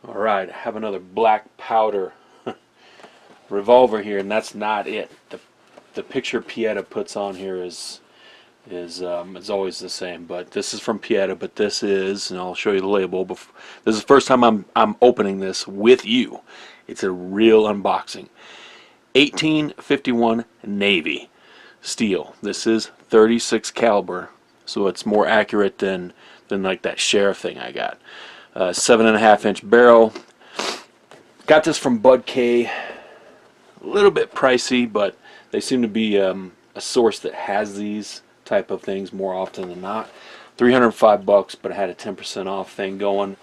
Alright, I have another black powder revolver here, and that's not it. The picture Pietta puts on here is always the same, but this is from Pietta, but this is, and I'll show you the label. This is the first time I'm opening this with you. It's a real unboxing. 1851 Navy steel. This is 36 caliber, so it's more accurate than like that sheriff thing I got. 7.5-inch barrel. Got this from BUDK. A little bit pricey, but they seem to be a source that has these type of things more often than not. $305, but I had a 10% off thing going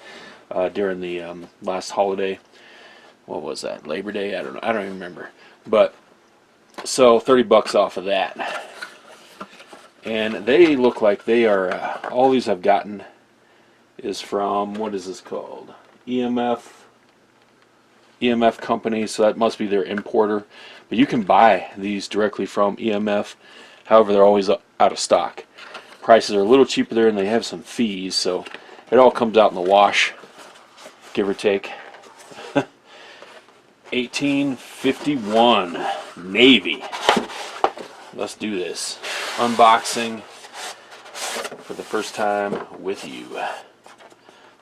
during the last holiday. What was that? Labor Day? I don't know. I don't even remember. But so $30 off of that. And they look like they are. All these I've gotten is from, what is this called? EMF company, so that must be their importer. But you can buy these directly from EMF. However, they're always out of stock. Prices are a little cheaper there, and they have some fees, so it all comes out in the wash, give or take. 1851 Navy. Let's do this. Unboxing for the first time with you.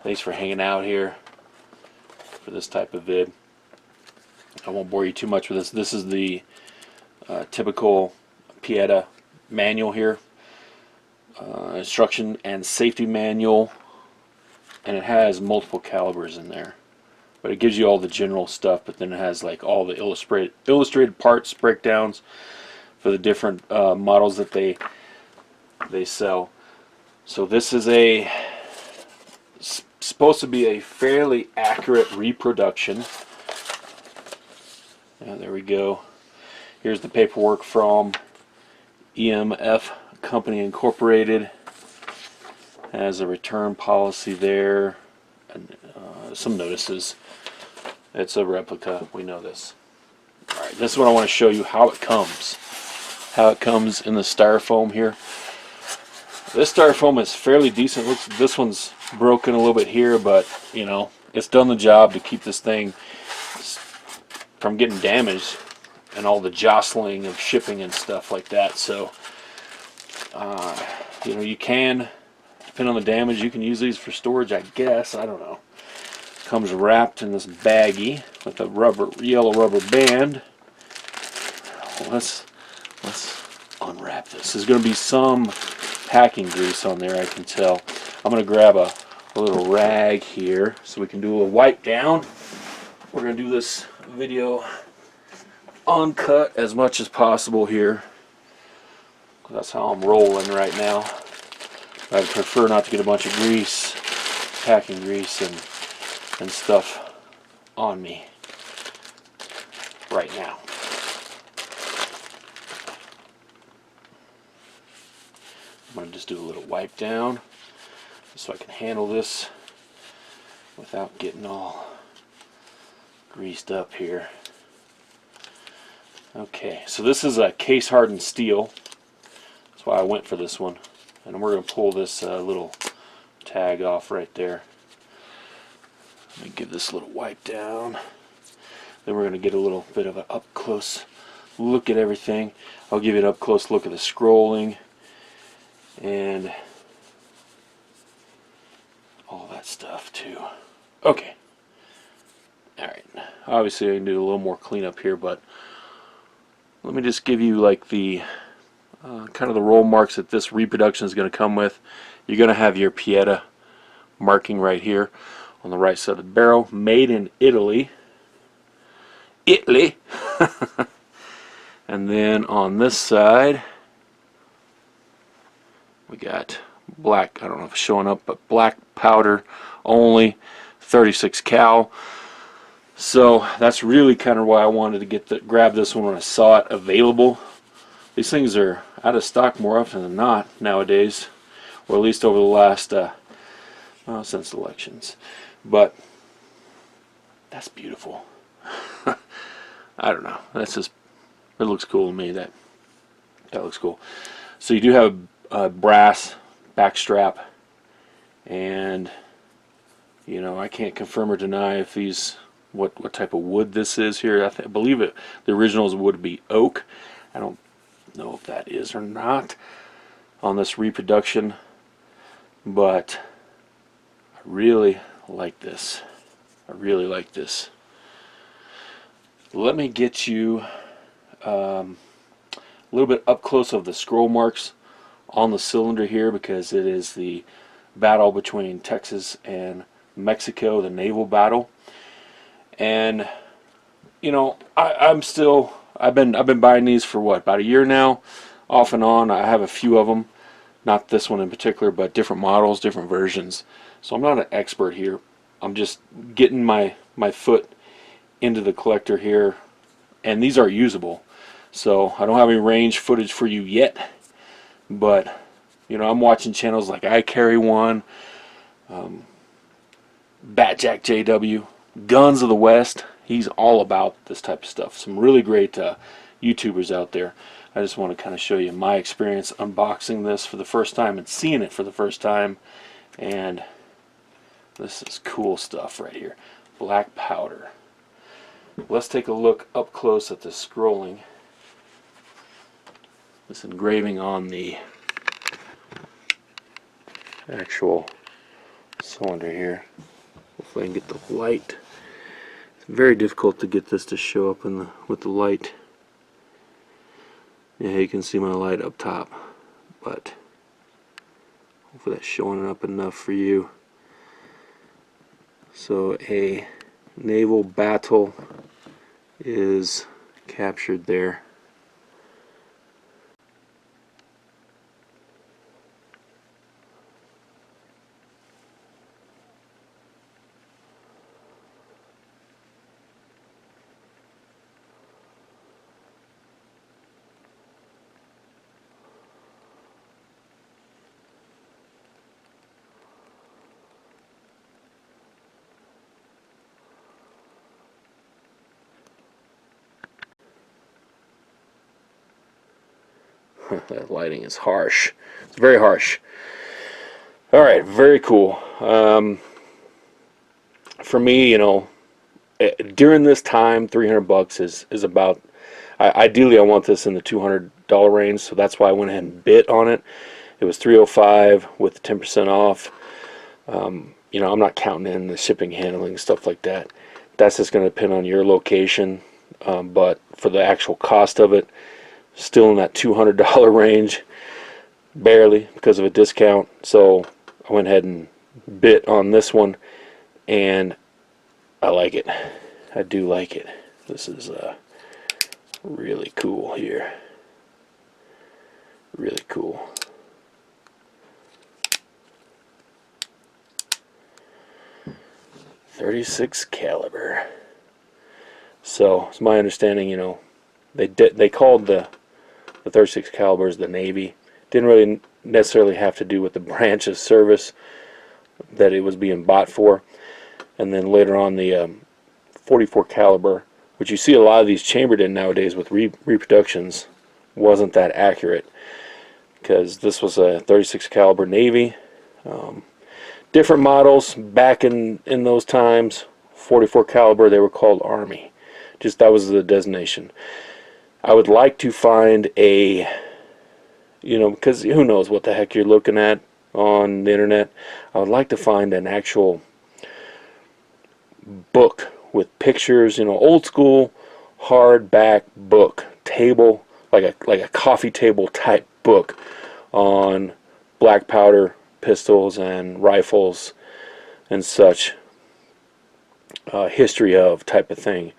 Thanks for hanging out here for this type of vid. I won't bore you too much with this. This is the typical Pietta manual here. Instruction and safety manual. And it has multiple calibers in there. But it gives you all the general stuff, but then it has like all the illustrated parts, breakdowns for the different models that they sell. So this is supposed to be a fairly accurate reproduction. And there we go. Here's the paperwork from EMF Company Incorporated. Has a return policy there, and some notices. It's a replica, we know this. Alright, this is what I want to show you, how it comes. How it comes in the styrofoam here. This styrofoam is fairly decent. Looks, this one's broken a little bit here, but you know, it's done the job to keep this thing from getting damaged and all the jostling of shipping and stuff like that. So you know, you can, depending on the damage, you can use these for storage, I guess. I don't know. Comes wrapped in this baggie with a yellow rubber band. Let's unwrap this. There's going to be some packing grease on there, I can tell. I'm going to grab a little rag here so we can do a little wipe down. We're going to do this video uncut as much as possible here. That's how I'm rolling right now. I prefer not to get a bunch of grease, packing grease and stuff on me right now. I'm going to just do a little wipe down so I can handle this without getting all greased up here. Okay, so this is a case hardened steel. That's why I went for this one. And we're going to pull this little tag off right there. Let me give this a little wipe down. Then we're going to get a little bit of an up close look at everything. I'll give you an up close look at the scrolling and all that stuff too. Okay. Alright. Obviously I can do a little more cleanup here, but let me just give you like the kind of the roll marks that this reproduction is going to come with. You're going to have your Pietta marking right here on the right side of the barrel, made in Italy. Italy. And then on this side we got black, I don't know if it's showing up, but black powder only, 36 cal. So that's really kind of why I wanted to grab this one when I saw it available. These things are out of stock more often than not nowadays, or at least over the last well, since elections. But that's beautiful. I don't know. That's just, it looks cool to me. That looks cool. So you do have a brass back strap and You know, I can't confirm or deny if these what type of wood this is here. I believe it. The originals would be oak. I don't know if that is or not on this reproduction, but I really like this. I really like this. Let me get you a little bit up close of the scroll marks on the cylinder here, because it is the battle between Texas and Mexico, the naval battle. And you know, I've been buying these for what, about a year now, off and on. I have a few of them, not this one in particular, but different models, different versions. So I'm not an expert here. I'm just getting my foot into the collector here, and these are usable. So I don't have any range footage for you yet, but you know, I'm watching channels like I Carry One, Batjack JW, Guns of the West. He's all about this type of stuff. Some really great YouTubers out there. I just want to kind of show you my experience unboxing this for the first time and seeing it for the first time. And this is cool stuff right here. Black powder. Let's take a look up close at the scrolling. This engraving on the actual cylinder here. Hopefully I can get the light. It's very difficult to get this to show up in with the light. Yeah, you can see my light up top, but hopefully that's showing up enough for you. So a naval battle is captured there. That lighting is harsh. It's very harsh. Alright, very cool. For me, you know, during this time, $300 is about, ideally I want this in the $200 range, so that's why I went ahead and bid on it. It was $305 with 10% off. You know, I'm not counting in the shipping, handling, stuff like that. That's just going to depend on your location, but for the actual cost of it, still in that $200 range, barely, because of a discount. So I went ahead and bid on this one, and I like it. I do like it. This is really cool here. Really cool. .36 caliber. So it's my understanding, you know, they called the 36 calibers the Navy. Didn't really necessarily have to do with the branch of service that it was being bought for. And then later on the 44 caliber, which you see a lot of these chambered in nowadays with reproductions, wasn't that accurate, because this was a 36 caliber Navy. Different models back in those times. 44 caliber, they were called Army. Just that was the designation. I would like to find a, you know, because who knows what the heck you're looking at on the internet. I would like to find an actual book with pictures, you know, old school hardback book, table, like a coffee table type book on black powder pistols and rifles and such, history of type of thing.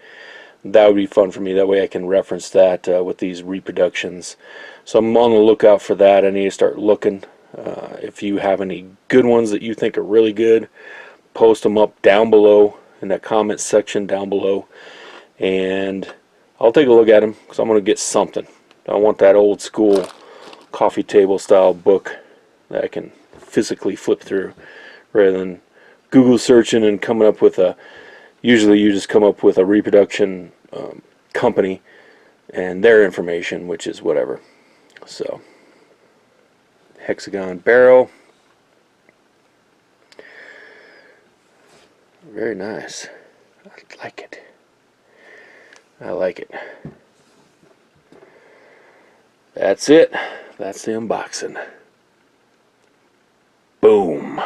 That would be fun for me. That way I can reference that with these reproductions. So I'm on the lookout for that. I need to start looking. If you have any good ones that you think are really good, post them up down below in that comment section down below, and I'll take a look at them, because I'm going to get something. I want that old school coffee table style book that I can physically flip through, rather than Google searching and coming up with a, usually you just come up with a reproduction company and their information, which is whatever. So hexagon barrel, Very nice. I like it. I like it. That's it. That's the unboxing. Boom.